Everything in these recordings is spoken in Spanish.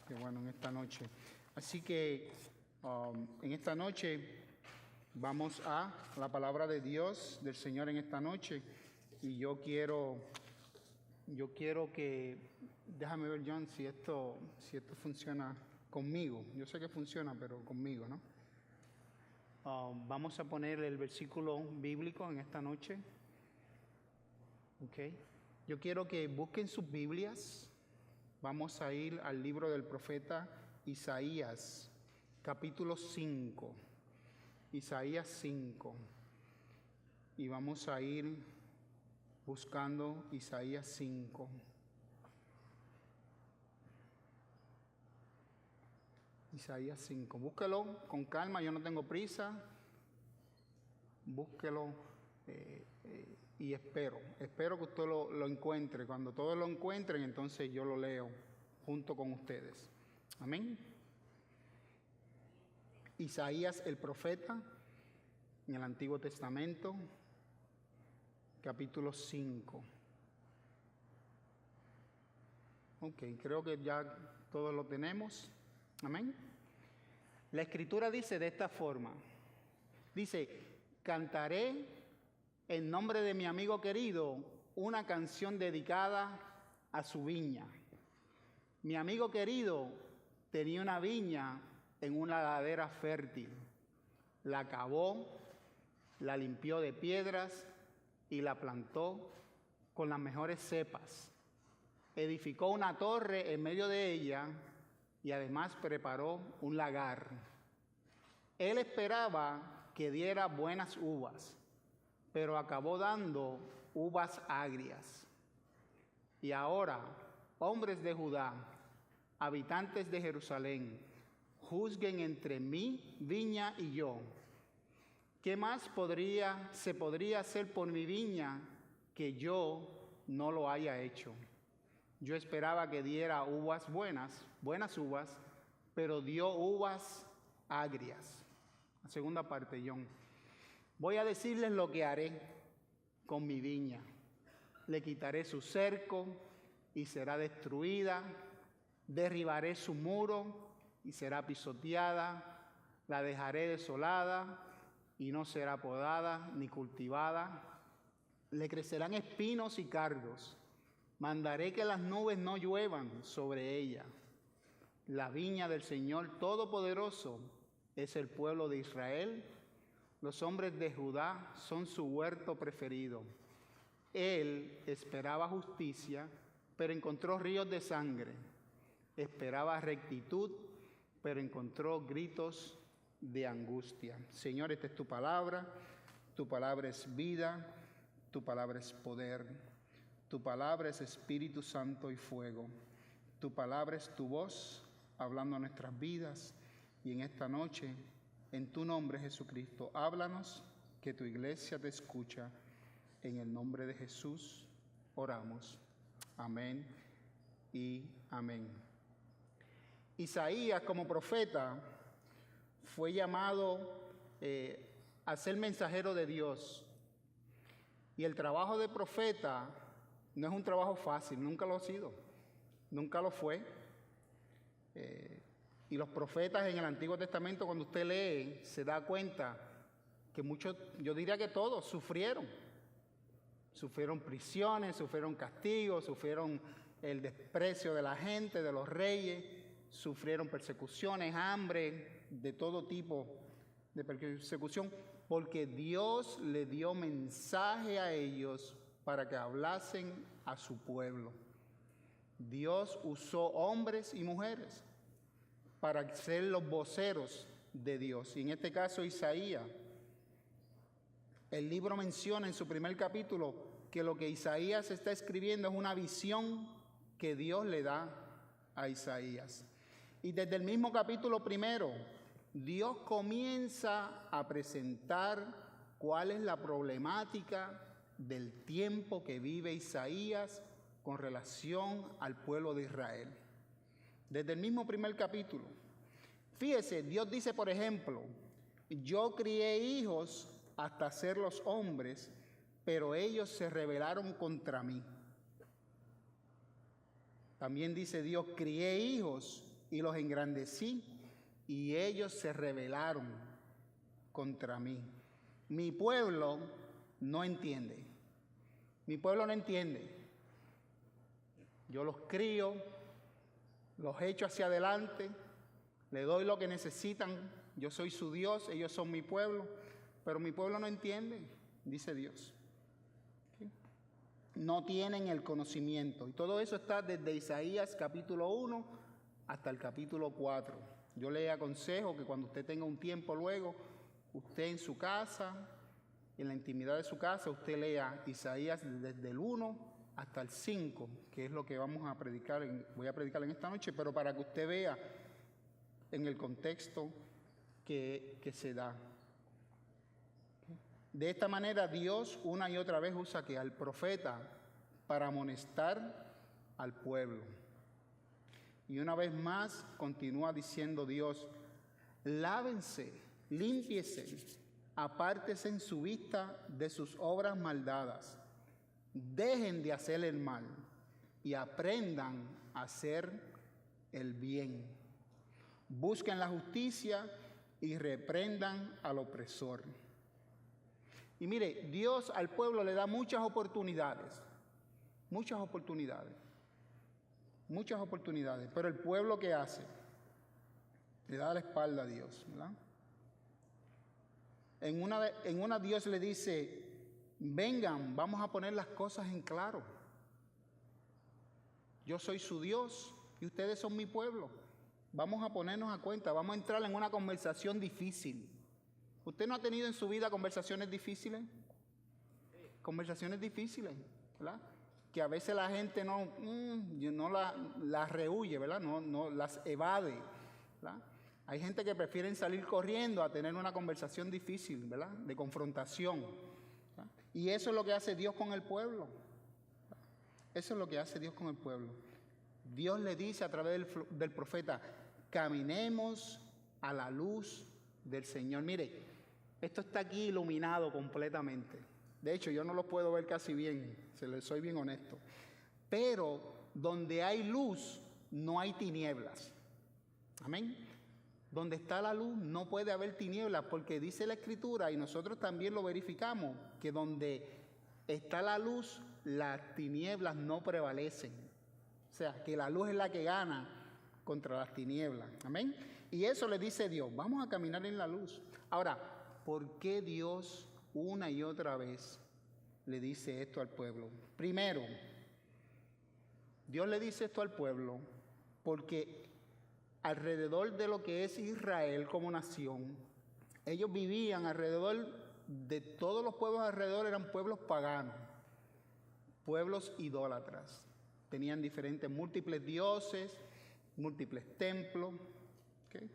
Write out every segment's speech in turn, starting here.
Qué bueno, en esta noche. Así que en esta noche vamos a la palabra de Dios, del Señor en esta noche. Y yo quiero que, déjame ver, John, si esto funciona conmigo. Yo sé que funciona, pero conmigo, ¿no? Vamos a poner el versículo bíblico en esta noche. Okay. Yo quiero que busquen sus Biblias. Vamos a ir al libro del profeta Isaías, capítulo 5. Isaías 5. Y vamos a ir buscando Isaías 5. Isaías 5. Búsquelo con calma, yo no tengo prisa. Búsquelo y espero que usted lo encuentre. Cuando todos lo encuentren, entonces yo lo leo junto con ustedes. Amén. Isaías el profeta, en el Antiguo Testamento, capítulo 5. Ok, creo que ya todos lo tenemos. Amén. La Escritura dice de esta forma. Dice: cantaré en nombre de mi amigo querido una canción dedicada a su viña. Mi amigo querido tenía una viña en una ladera fértil. La cavó, la limpió de piedras y la plantó con las mejores cepas. Edificó una torre en medio de ella y además preparó un lagar. Él esperaba que diera buenas uvas, pero acabó dando uvas agrias. Y ahora, hombres de Judá, habitantes de Jerusalén, juzguen entre mi viña y yo. ¿Qué más se podría hacer por mi viña que yo no lo haya hecho? Yo esperaba que diera uvas buenas uvas, pero dio uvas agrias. La segunda parte, John. Voy a decirles lo que haré con mi viña. Le quitaré su cerco y será destruida. Derribaré su muro y será pisoteada. La dejaré desolada y no será podada ni cultivada. Le crecerán espinos y cardos. Mandaré que las nubes no lluevan sobre ella. La viña del Señor Todopoderoso es el pueblo de Israel. Los hombres de Judá son su huerto preferido. Él esperaba justicia, pero encontró ríos de sangre. Esperaba rectitud, pero encontró gritos de angustia. Señor, esta es tu palabra es vida, tu palabra es poder, tu palabra es Espíritu Santo y fuego, tu palabra es tu voz hablando a nuestras vidas. Y en esta noche, en tu nombre, Jesucristo, háblanos, que tu iglesia te escucha. En el nombre de Jesús oramos. Amén y amén. Isaías, como profeta, fue llamado a ser mensajero de Dios. Y el trabajo de profeta no es un trabajo fácil, nunca lo ha sido, nunca lo fue. Y los profetas en el Antiguo Testamento, cuando usted lee, se da cuenta que muchos, yo diría que todos, sufrieron prisiones, sufrieron castigos, sufrieron el desprecio de la gente, de los reyes, sufrieron persecuciones, hambre, de todo tipo de persecución, porque Dios le dio mensaje a ellos para que hablasen a su pueblo. Dios usó hombres y mujeres para ser los voceros de Dios. Y en este caso, Isaías, el libro menciona en su primer capítulo que lo que Isaías está escribiendo es una visión que Dios le da a Isaías. Y desde el mismo capítulo primero, Dios comienza a presentar cuál es la problemática del tiempo que vive Isaías con relación al pueblo de Israel. Desde el mismo primer capítulo. Fíjese, Dios dice, por ejemplo: yo crié hijos hasta hacerlos hombres, pero ellos se rebelaron contra mí. También dice Dios: crié hijos y los engrandecí, y ellos se rebelaron contra mí. Mi pueblo no entiende. Mi pueblo no entiende. Yo los crío, los echo hacia adelante, les doy lo que necesitan. Yo soy su Dios, ellos son mi pueblo, pero mi pueblo no entiende, dice Dios. ¿Sí? No tienen el conocimiento. Y todo eso está desde Isaías capítulo 1 hasta el capítulo 4. Yo le aconsejo que cuando usted tenga un tiempo luego, usted en su casa, en la intimidad de su casa, usted lea Isaías desde el 1 hasta el 5, que es lo que vamos a predicar, voy a predicar en esta noche, pero para que usted vea en el contexto que se da. De esta manera Dios una y otra vez usa que al profeta para amonestar al pueblo. Y una vez más continúa diciendo Dios: lávense, límpiese, apártese en su vista de sus obras maldadas, dejen de hacer el mal y aprendan a hacer el bien. Busquen la justicia y reprendan al opresor. Y mire, Dios al pueblo le da muchas oportunidades, pero el pueblo, ¿qué hace? Le da la espalda a Dios, ¿verdad? En una Dios le dice: vengan, vamos a poner las cosas en claro. Yo soy su Dios y ustedes son mi pueblo. Vamos a ponernos a cuenta, vamos a entrar en una conversación difícil. ¿Usted no ha tenido en su vida conversaciones difíciles? Conversaciones difíciles, ¿verdad? Que a veces la gente no las rehuye, ¿verdad? No las evade, ¿verdad? Hay gente que prefieren salir corriendo a tener una conversación difícil, ¿verdad? De confrontación, ¿verdad? Y eso es lo que hace Dios con el pueblo. Eso es lo que hace Dios con el pueblo. Dios le dice a través del profeta: caminemos a la luz del Señor. Mire, esto está aquí iluminado completamente. De hecho, yo no lo puedo ver casi bien, soy bien honesto. Pero donde hay luz, no hay tinieblas. Amén. Donde está la luz no puede haber tinieblas, porque dice la Escritura, y nosotros también lo verificamos, que donde está la luz, las tinieblas no prevalecen. O sea, que la luz es la que gana contra las tinieblas. Amén. Y eso le dice Dios: vamos a caminar en la luz. Ahora, ¿por qué Dios una y otra vez le dice esto al pueblo? Primero, Dios le dice esto al pueblo porque alrededor de lo que es Israel como nación, ellos vivían alrededor de todos los pueblos alrededor, eran pueblos paganos, pueblos idólatras. Tenían múltiples dioses, múltiples templos. ¿Okay?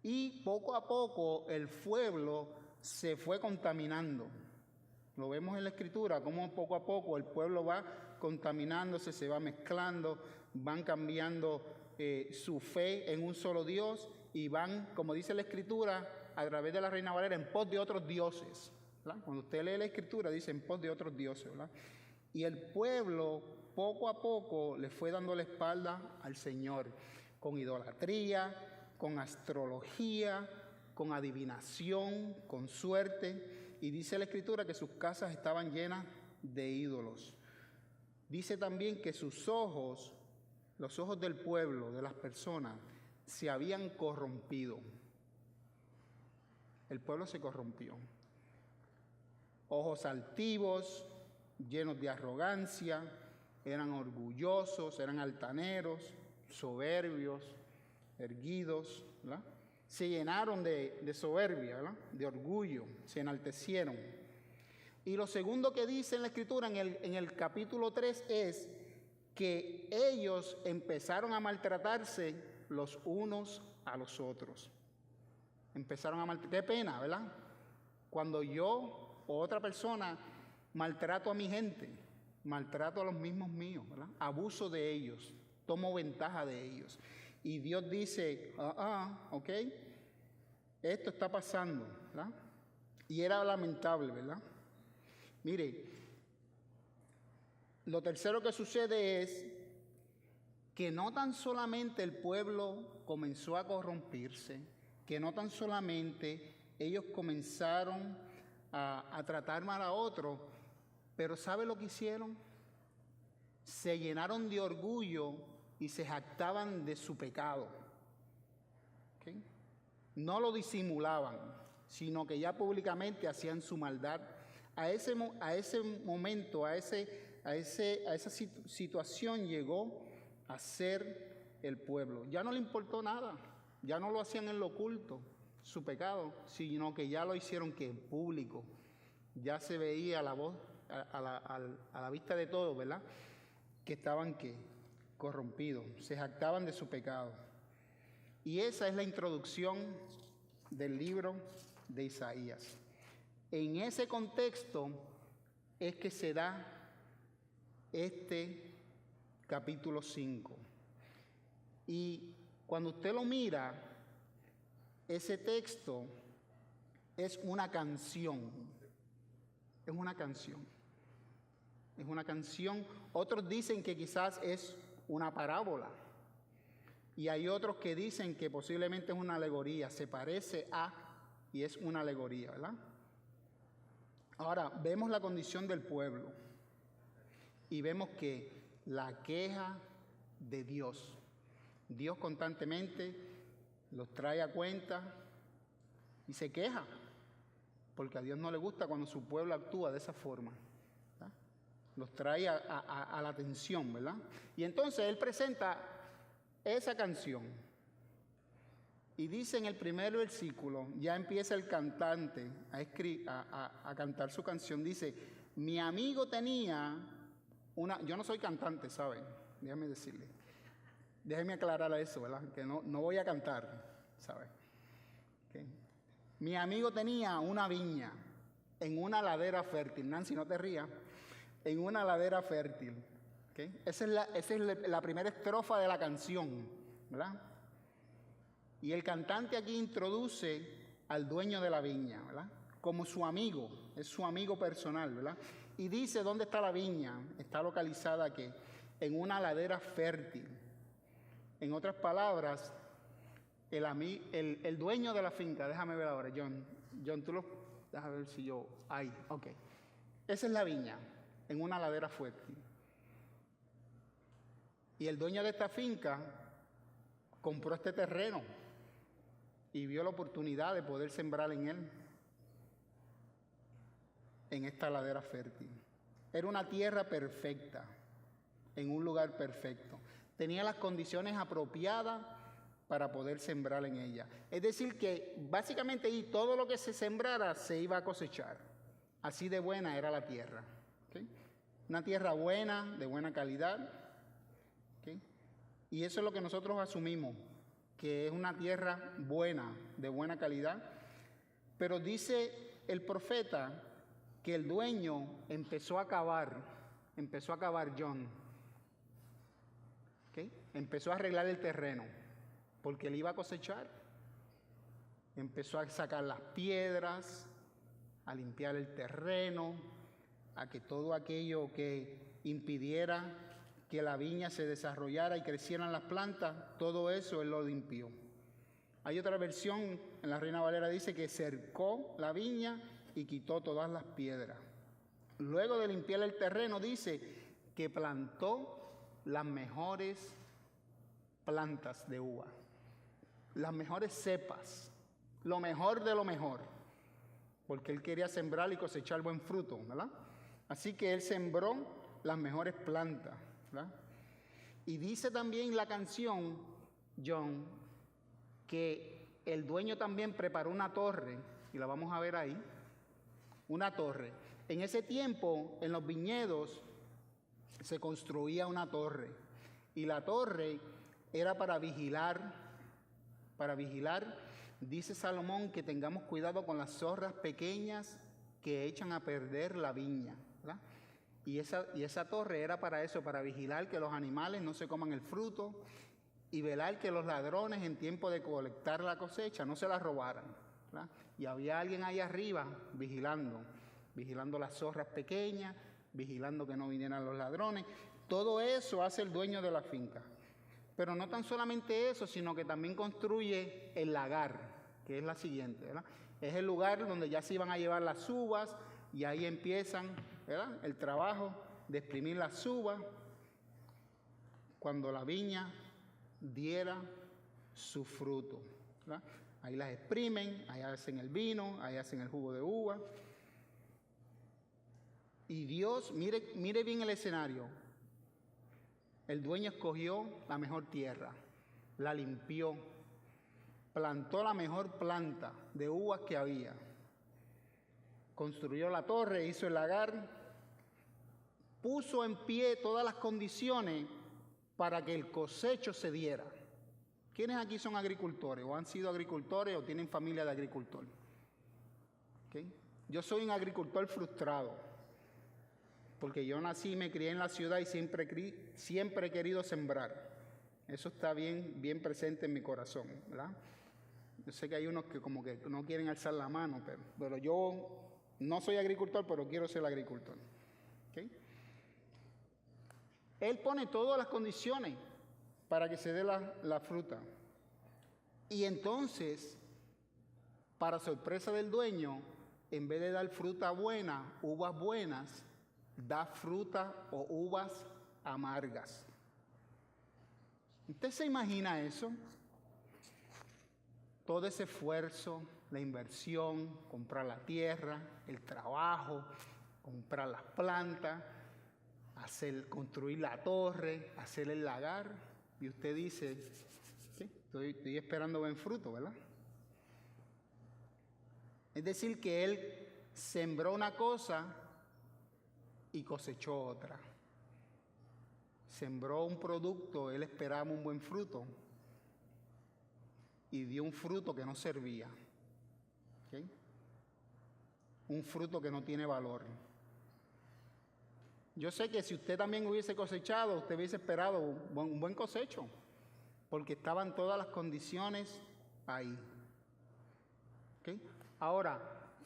Y poco a poco el pueblo se fue contaminando. Lo vemos en la Escritura, cómo poco a poco el pueblo va contaminándose, se va mezclando, van cambiando su fe en un solo Dios y van, como dice la Escritura, a través de la Reina Valera, en pos de otros dioses, ¿verdad? Cuando usted lee la Escritura dice en pos de otros dioses, ¿verdad? Y el pueblo poco a poco le fue dando la espalda al Señor, con idolatría, con astrología, con adivinación, con suerte. Y dice la Escritura que sus casas estaban llenas de ídolos. Dice también que sus ojos, los ojos del pueblo, de las personas, se habían corrompido. El pueblo se corrompió. Ojos altivos, llenos de arrogancia, eran orgullosos, eran altaneros, soberbios, erguidos, ¿verdad? Se llenaron de soberbia, ¿verdad? De orgullo, se enaltecieron. Y lo segundo que dice en la Escritura, en el capítulo 3, es que ellos empezaron a maltratarse los unos a los otros. Empezaron a maltratar. Qué pena, ¿verdad? Cuando yo o otra persona maltrato a mi gente, maltrato a los mismos míos, ¿verdad? Abuso de ellos, tomo ventaja de ellos. Y Dios dice, ok, esto está pasando, ¿verdad? Y era lamentable, ¿verdad? Mire, lo tercero que sucede es que no tan solamente el pueblo comenzó a corrompirse, que no tan solamente ellos comenzaron a tratar mal a otros, pero ¿sabe lo que hicieron? Se llenaron de orgullo y se jactaban de su pecado. ¿Okay? No lo disimulaban, sino que ya públicamente hacían su maldad. A ese momento, a esa situación llegó a ser el pueblo. Ya no le importó nada, ya no lo hacían en lo oculto, su pecado, sino que ya lo hicieron que en público. Ya se veía a la vista de todos, ¿verdad? Que estaban corrompidos, se jactaban de su pecado. Y esa es la introducción del libro de Isaías. En ese contexto es que se da este capítulo 5. Y cuando usted lo mira, ese texto es una canción. Es una canción. Es una canción. Otros dicen que quizás es una parábola. Y hay otros que dicen que posiblemente es una alegoría. Se parece a y es una alegoría, ¿verdad? Ahora, vemos la condición del pueblo. Y vemos que la queja de Dios. Dios constantemente los trae a cuenta y se queja. Porque a Dios no le gusta cuando su pueblo actúa de esa forma. ¿Verdad? Los trae a la atención, ¿verdad? Y entonces Él presenta esa canción. Y dice en el primer versículo, ya empieza el cantante a cantar su canción. Dice, mi amigo tenía una... Yo no soy cantante, ¿saben? Déjame decirle. Déjeme aclarar eso, ¿verdad? Que no voy a cantar, ¿saben? ¿Okay? Mi amigo tenía una viña en una ladera fértil. Nancy, no te rías. En una ladera fértil. ¿Okay? Esa es la primera estrofa de la canción, ¿verdad? Y el cantante aquí introduce al dueño de la viña, ¿verdad? Como su amigo, es su amigo personal, ¿verdad? Y dice, ¿dónde está la viña? Está localizada aquí, en una ladera fértil. En otras palabras, el dueño de la finca, déjame ver ahora, John, déjame ver si yo, ahí, ok. Esa es la viña, en una ladera fértil. Y el dueño de esta finca compró este terreno y vio la oportunidad de poder sembrar en él, en esta ladera fértil. Era una tierra perfecta, en un lugar perfecto. Tenía las condiciones apropiadas para poder sembrar en ella. Es decir, que básicamente ahí todo lo que se sembrara se iba a cosechar. Así de buena era la tierra. ¿Okay? Una tierra buena, de buena calidad. ¿Okay? Y eso es lo que nosotros asumimos, que es una tierra buena, de buena calidad. Pero dice el profeta que el dueño empezó a cavar John. ¿Okay? Empezó a arreglar el terreno, porque él iba a cosechar. Empezó a sacar las piedras, a limpiar el terreno, a que todo aquello que impidiera que la viña se desarrollara y crecieran las plantas, todo eso él lo limpió. Hay otra versión, en la Reina Valera dice que cercó la viña y quitó todas las piedras. Luego de limpiar el terreno, dice que plantó las mejores plantas de uva, las mejores cepas, lo mejor de lo mejor, porque él quería sembrar y cosechar buen fruto, ¿verdad? Así que él sembró las mejores plantas, ¿verdad? Y dice también la canción, John, que el dueño también preparó una torre, y la vamos a ver ahí, una torre. En ese tiempo, en los viñedos, se construía una torre, y la torre era para vigilar, dice Salomón, que tengamos cuidado con las zorras pequeñas que echan a perder la viña, ¿verdad? Y esa torre era para eso, para vigilar que los animales no se coman el fruto y velar que los ladrones en tiempo de colectar la cosecha no se la robaran, ¿verdad? Y había alguien ahí arriba vigilando las zorras pequeñas, vigilando que no vinieran los ladrones. Todo eso hace el dueño de la finca. Pero no tan solamente eso, sino que también construye el lagar, que es la siguiente, ¿verdad? Es el lugar donde ya se iban a llevar las uvas y ahí empiezan, ¿verdad?, el trabajo de exprimir las uvas cuando la viña diera su fruto, ¿verdad? Ahí las exprimen, ahí hacen el vino, ahí hacen el jugo de uva. Y Dios, mire bien el escenario. El dueño escogió la mejor tierra, la limpió, plantó la mejor planta de uvas que había, construyó la torre, hizo el lagar, puso en pie todas las condiciones para que el cosecho se diera. ¿Quiénes aquí son agricultores o han sido agricultores o tienen familia de agricultor? ¿Okay? Yo soy un agricultor frustrado, porque yo nací y me crié en la ciudad y siempre he querido sembrar. Eso está bien presente en mi corazón, ¿verdad? Yo sé que hay unos que como que no quieren alzar la mano, pero yo no soy agricultor, pero quiero ser agricultor. ¿Okay? Él pone todas las condiciones para que se dé la fruta. Y entonces, para sorpresa del dueño, en vez de dar fruta buena, uvas buenas, da fruta o uvas amargas. ¿Usted se imagina eso? Todo ese esfuerzo, la inversión, comprar la tierra, el trabajo, comprar las plantas, construir la torre, hacer el lagar, y usted dice, ¿sí? Estoy esperando buen fruto, ¿verdad? Es decir, que él sembró una cosa y cosechó otra. Sembró un producto, él esperaba un buen fruto y dio un fruto que no servía. ¿Okay? Un fruto que no tiene valor. Yo sé que si usted también hubiese cosechado, usted hubiese esperado un buen cosecho, porque estaban todas las condiciones ahí. ¿Okay? Ahora,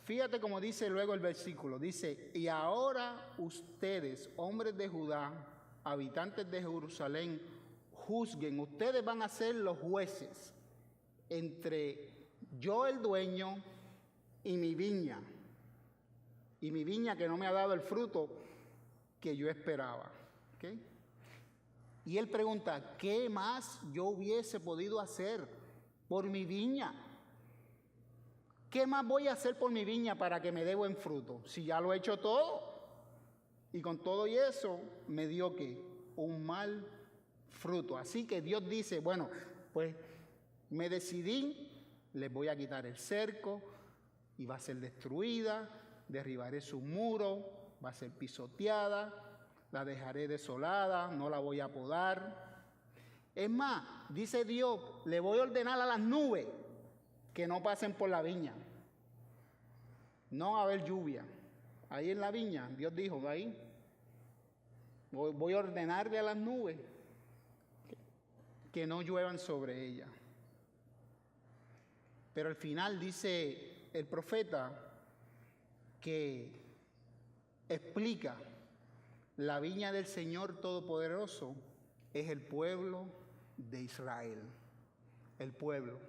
fíjate cómo dice luego el versículo. Dice, y ahora ustedes, hombres de Judá, habitantes de Jerusalén, juzguen. Ustedes van a ser los jueces entre yo, el dueño, y mi viña. Y mi viña que no me ha dado el fruto que yo esperaba. ¿Okay? Y él pregunta, ¿qué más yo hubiese podido hacer por mi viña? ¿Qué más voy a hacer por mi viña para que me dé buen fruto? Si ya lo he hecho todo. Y con todo y eso me dio ¿qué? Un mal fruto. Así que Dios dice, bueno, pues me decidí, les voy a quitar el cerco y va a ser destruida, derribaré su muro, va a ser pisoteada, la dejaré desolada, no la voy a podar. Es más, dice Dios, le voy a ordenar a las nubes que no pasen por la viña. No va a haber lluvia. Ahí en la viña, Dios dijo, ahí, voy a ordenarle a las nubes que no lluevan sobre ella. Pero al final dice el profeta que explica, la viña del Señor Todopoderoso es el pueblo de Israel. El pueblo,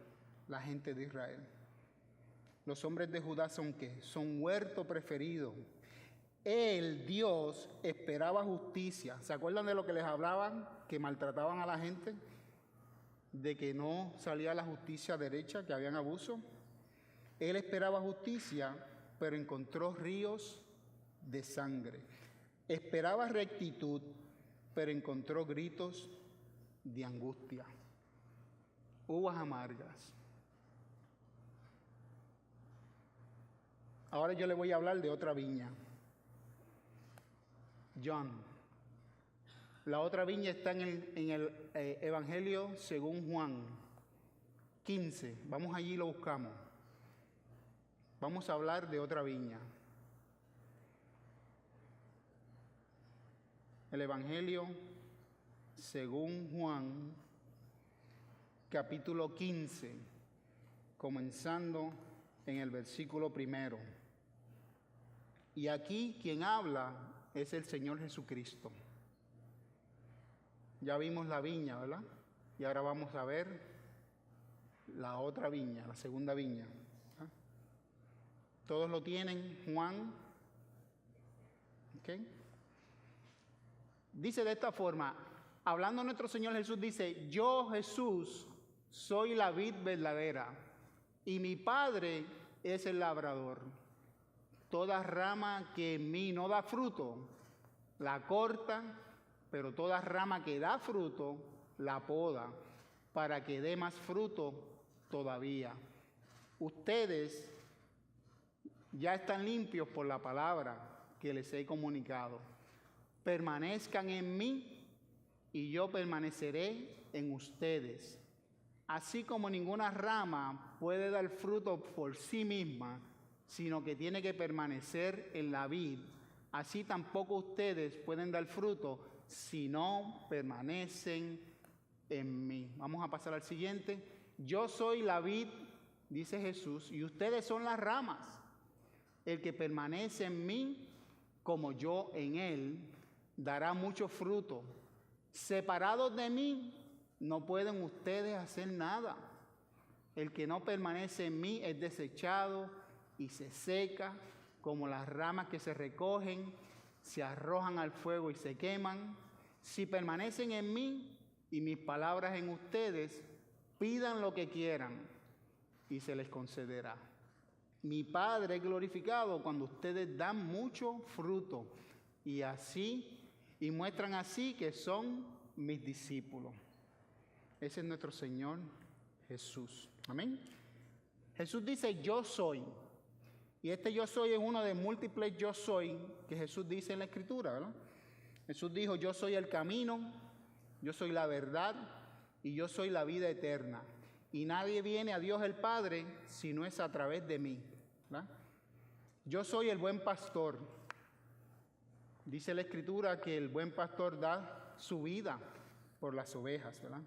la gente de Israel. Los hombres de Judá son ¿qué? Son huerto preferido. Él, Dios, esperaba justicia. ¿Se acuerdan de lo que les hablaban? Que maltrataban a la gente, de que no salía la justicia derecha, que habían abuso. Él esperaba justicia, pero encontró ríos de sangre. Esperaba rectitud, pero encontró gritos de angustia. Uvas amargas. Ahora yo le voy a hablar de otra viña. John. La otra viña está en el Evangelio según Juan 15. Vamos allí y lo buscamos. Vamos a hablar de otra viña. El Evangelio según Juan, capítulo 15, comenzando en el versículo 1. Y aquí quien habla es el Señor Jesucristo. Ya vimos la viña, ¿verdad? Y ahora vamos a ver la otra viña, la segunda viña. Todos lo tienen, Juan. ¿Okay? Dice de esta forma, hablando nuestro Señor Jesús, dice: yo, Jesús, soy la vid verdadera, y mi Padre es el labrador. Toda rama que en mí no da fruto, la corta, pero toda rama que da fruto, la poda, para que dé más fruto todavía. Ustedes ya están limpios por la palabra que les he comunicado. Permanezcan en mí y yo permaneceré en ustedes. Así como ninguna rama puede dar fruto por sí misma, sino que tiene que permanecer en la vid, así tampoco ustedes pueden dar fruto si no permanecen en mí. Vamos a pasar al siguiente. Yo soy la vid, dice Jesús, y ustedes son las ramas. El que permanece en mí, como yo en él, dará mucho fruto. Separados de mí, no pueden ustedes hacer nada. El que no permanece en mí es desechado y se seca, como las ramas que se recogen, se arrojan al fuego y se queman. Si permanecen en mí y mis palabras en ustedes, pidan lo que quieran y se les concederá. Mi Padre es glorificado cuando ustedes dan mucho fruto y muestran así que son mis discípulos. Ese es nuestro Señor Jesús. Amén. Jesús dice: yo soy. Y este yo soy es uno de múltiples yo soy que Jesús dice en la Escritura, ¿verdad? Jesús dijo: yo soy el camino, yo soy la verdad y yo soy la vida eterna. Y nadie viene a Dios el Padre si no es a través de mí, ¿verdad? Yo soy el buen pastor. Dice la Escritura que el buen pastor da su vida por las ovejas, ¿verdad?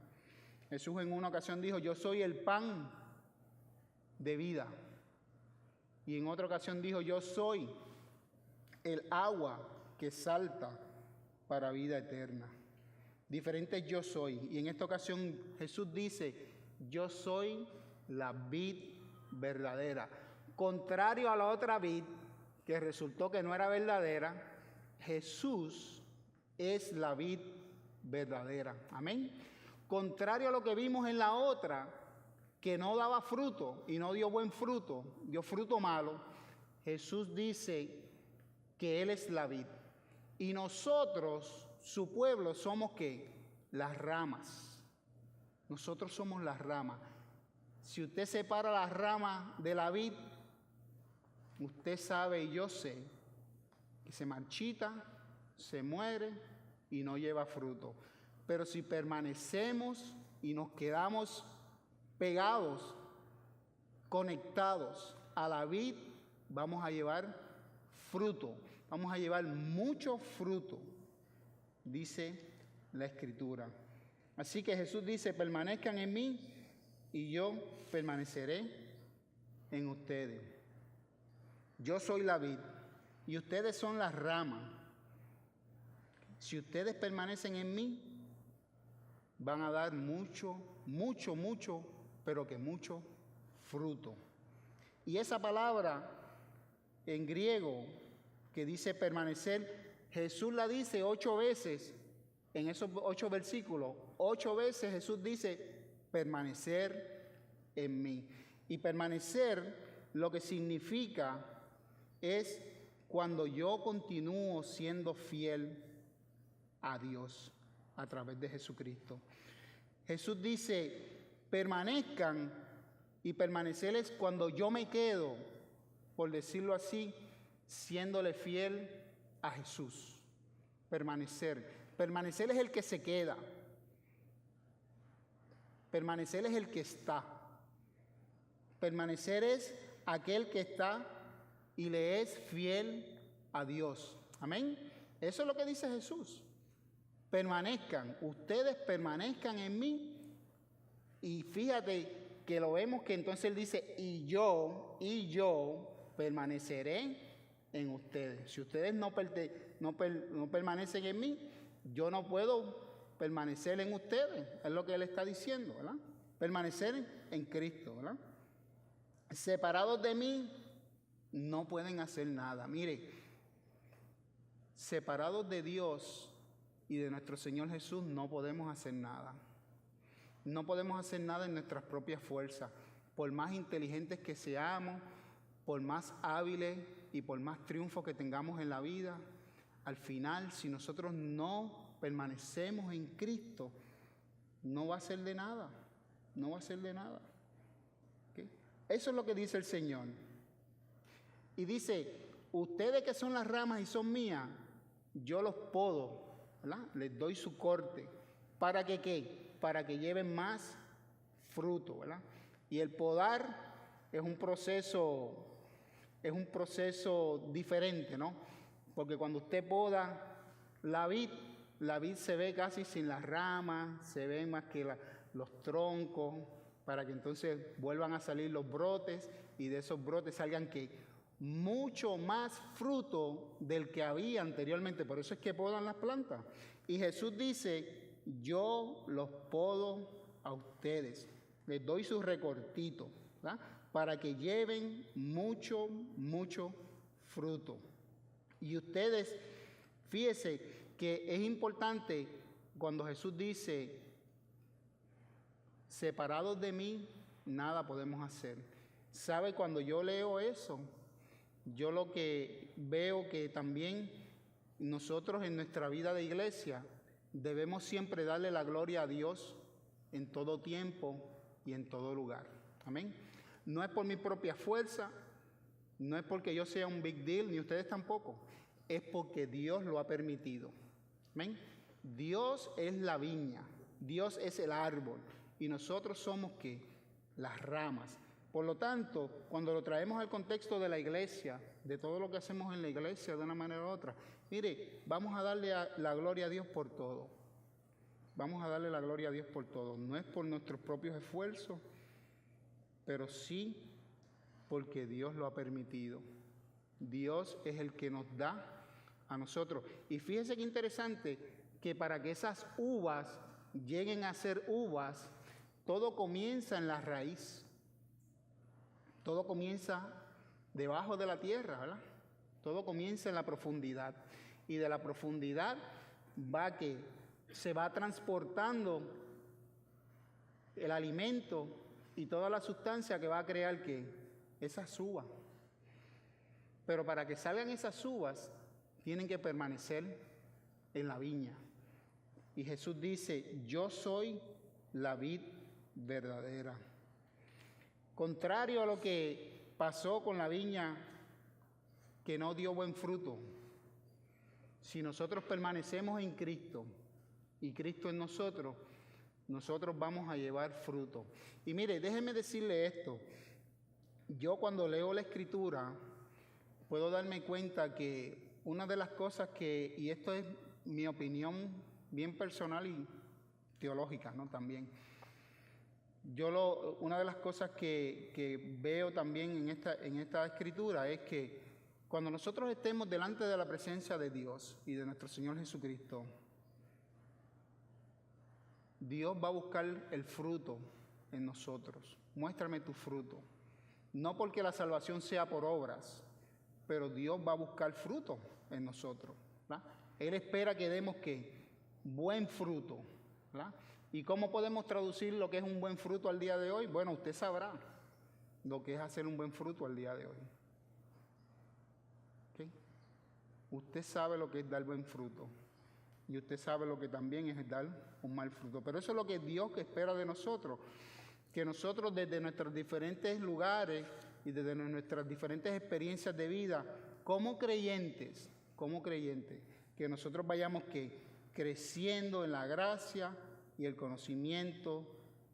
Jesús en una ocasión dijo: yo soy el pan de vida. Y en otra ocasión dijo: yo soy el agua que salta para vida eterna. Diferentes yo soy. Y en esta ocasión Jesús dice: yo soy la vid verdadera. Contrario a la otra vid, que resultó que no era verdadera, Jesús es la vid verdadera. Amén. Contrario a lo que vimos en la otra, que no daba fruto y no dio buen fruto, dio fruto malo, Jesús dice que Él es la vid. Y nosotros, su pueblo, somos ¿qué? Las ramas. Nosotros somos las ramas. Si usted separa las ramas de la vid, usted sabe y yo sé que se marchita, se muere y no lleva fruto. Pero si permanecemos y nos quedamos pegados, conectados a la vid, vamos a llevar fruto, vamos a llevar mucho fruto, dice la Escritura. Así que Jesús dice: permanezcan en mí y yo permaneceré en ustedes. Yo soy la vid y ustedes son las ramas. Si ustedes permanecen en mí, van a dar mucho, pero que mucho fruto. Y esa palabra en griego que dice permanecer, Jesús la dice 8 veces en esos 8 versículos. 8 veces Jesús dice permanecer en mí. Y permanecer lo que significa es cuando yo continúo siendo fiel a Dios a través de Jesucristo. Jesús dice: permanezcan, y permanecer es cuando yo me quedo, por decirlo así, siéndole fiel a Jesús. Permanecer. Permanecer es el que se queda. Permanecer es el que está. Permanecer es aquel que está y le es fiel a Dios. Amén. Eso es lo que dice Jesús. Permanezcan, ustedes permanezcan en mí. Y fíjate que lo vemos que entonces Él dice: y yo permaneceré en ustedes. Si ustedes no permanecen en mí, yo no puedo permanecer en ustedes, es lo que Él está diciendo, ¿verdad? Permanecer en Cristo, ¿verdad? Separados de mí, no pueden hacer nada. Mire, separados de Dios y de nuestro Señor Jesús, no podemos hacer nada. No podemos hacer nada en nuestras propias fuerzas. Por más inteligentes que seamos, por más hábiles y por más triunfos que tengamos en la vida, al final, si nosotros no permanecemos en Cristo, no va a ser de nada. No va a ser de nada. ¿Okay? Eso es lo que dice el Señor. Y dice, ustedes que son las ramas y son mías, yo los podo, ¿verdad? Les doy su corte. ¿Para que qué? Para que lleven más fruto, ¿verdad? Y el podar es un proceso diferente, ¿no? Porque cuando usted poda la vid se ve casi sin las ramas, se ven más que los troncos, para que entonces vuelvan a salir los brotes y de esos brotes salgan que mucho más fruto del que había anteriormente. Por eso es que podan las plantas. Y Jesús dice, yo los podo a ustedes, les doy su recortito, ¿verdad? Para que lleven mucho, mucho fruto. Y ustedes, fíjense que es importante cuando Jesús dice, separados de mí, nada podemos hacer. ¿Sabe? Cuando yo leo eso, yo lo que veo que también nosotros en nuestra vida de iglesia debemos siempre darle la gloria a Dios en todo tiempo y en todo lugar. Amén. No es por mi propia fuerza, no es porque yo sea un big deal, ni ustedes tampoco. Es porque Dios lo ha permitido. Amén. Dios es la viña, Dios es el árbol y nosotros somos ¿qué? Las ramas. Por lo tanto, cuando lo traemos al contexto de la iglesia, de todo lo que hacemos en la iglesia de una manera u otra, mire, vamos a darle la gloria a Dios por todo. Vamos a darle la gloria a Dios por todo. No es por nuestros propios esfuerzos, pero sí porque Dios lo ha permitido. Dios es el que nos da a nosotros. Y fíjense qué interesante, que para que esas uvas lleguen a ser uvas, todo comienza en la raíz. Todo comienza debajo de la tierra, ¿verdad? Todo comienza en la profundidad. Y de la profundidad se va transportando el alimento y toda la sustancia que va a crear ¿qué? Esas uvas. Pero para que salgan esas uvas, tienen que permanecer en la viña. Y Jesús dice, yo soy la vid verdadera. Contrario a lo que pasó con la viña que no dio buen fruto, si nosotros permanecemos en Cristo y Cristo en nosotros, nosotros vamos a llevar fruto. Y mire, déjeme decirle esto. Yo cuando leo la Escritura, puedo darme cuenta que una de las cosas y esto es mi opinión bien personal y teológica, ¿no? También. Una de las cosas que veo también en esta Escritura es que cuando nosotros estemos delante de la presencia de Dios y de nuestro Señor Jesucristo, Dios va a buscar el fruto en nosotros. Muéstrame tu fruto. No porque la salvación sea por obras, pero Dios va a buscar fruto en nosotros, ¿verdad? Él espera que demos ¿qué? Buen fruto, ¿verdad? ¿Y cómo podemos traducir lo que es un buen fruto al día de hoy? Bueno, usted sabrá lo que es hacer un buen fruto al día de hoy. ¿Okay? Usted sabe lo que es dar buen fruto. Y usted sabe lo que también es dar un mal fruto. Pero eso es lo que Dios espera de nosotros. Que nosotros desde nuestros diferentes lugares y desde nuestras diferentes experiencias de vida, como creyentes, que nosotros vayamos ¿qué? Creciendo en la gracia y el conocimiento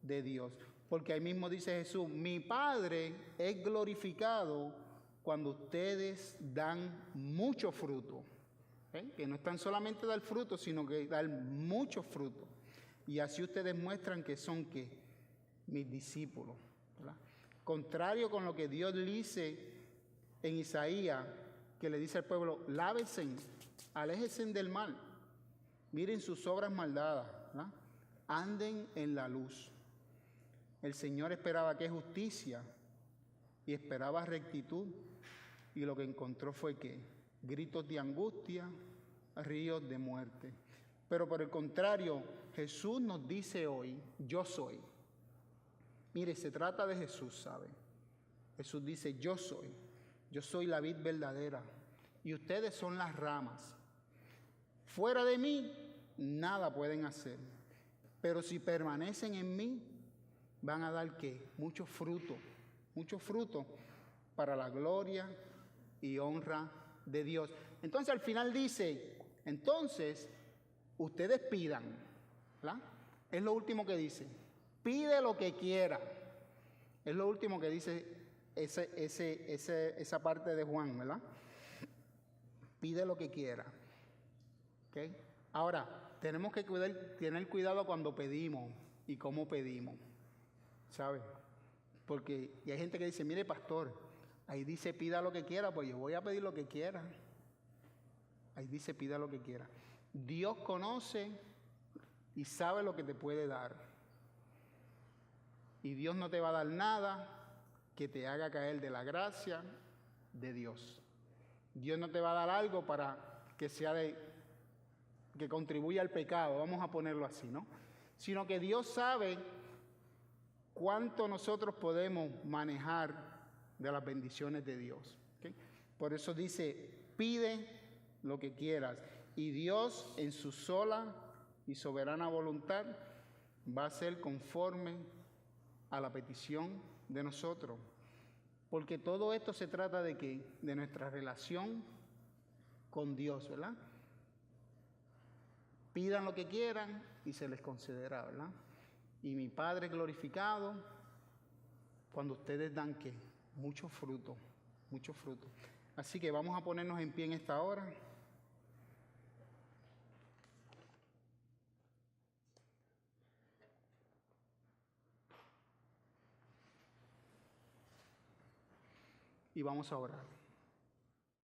de Dios. Porque ahí mismo dice Jesús, mi Padre es glorificado cuando ustedes dan mucho fruto. Que no es tan solamente dar fruto, sino que dar mucho fruto. Y así ustedes muestran que son ¿qué? Mis discípulos, ¿verdad? Contrario con lo que Dios dice en Isaías, que le dice al pueblo, lávense, aléjense del mal, miren sus obras maldadas, ¿verdad? Anden en la luz. El Señor esperaba que justicia y esperaba rectitud, y lo que encontró fue que gritos de angustia, ríos de muerte. Pero por el contrario, Jesús nos dice hoy, yo soy. Mire, se trata de Jesús, ¿sabe? Jesús dice, yo soy la vid verdadera, y ustedes son las ramas. Fuera de mí, nada pueden hacer, pero si permanecen en mí, van a dar, ¿qué? Mucho fruto para la gloria y honra de Dios. Entonces al final dice, entonces ustedes pidan, ¿verdad? Es lo último que dice, pide lo que quiera. Es lo último que dice esa parte de Juan, ¿verdad? Pide lo que quiera. ¿Okay? Ahora, tenemos que tener cuidado cuando pedimos y cómo pedimos, ¿sabe? Porque y hay gente que dice, mire pastor, ahí dice pida lo que quiera, pues yo voy a pedir lo que quiera. Ahí dice pida lo que quiera. Dios conoce y sabe lo que te puede dar. Y Dios no te va a dar nada que te haga caer de la gracia de Dios. Dios no te va a dar algo para que sea que contribuya al pecado, vamos a ponerlo así, ¿no? Sino que Dios sabe cuánto nosotros podemos manejar de las bendiciones de Dios. ¿Okay? Por eso dice, pide lo que quieras. Y Dios en su sola y soberana voluntad va a ser conforme a la petición de nosotros. Porque todo esto se trata de ¿qué? De nuestra relación con Dios, ¿verdad? Pidan lo que quieran y se les concederá, ¿verdad? Y mi Padre glorificado, cuando ustedes dan ¿qué? Mucho fruto. Así que vamos a ponernos en pie en esta hora. Y vamos a orar.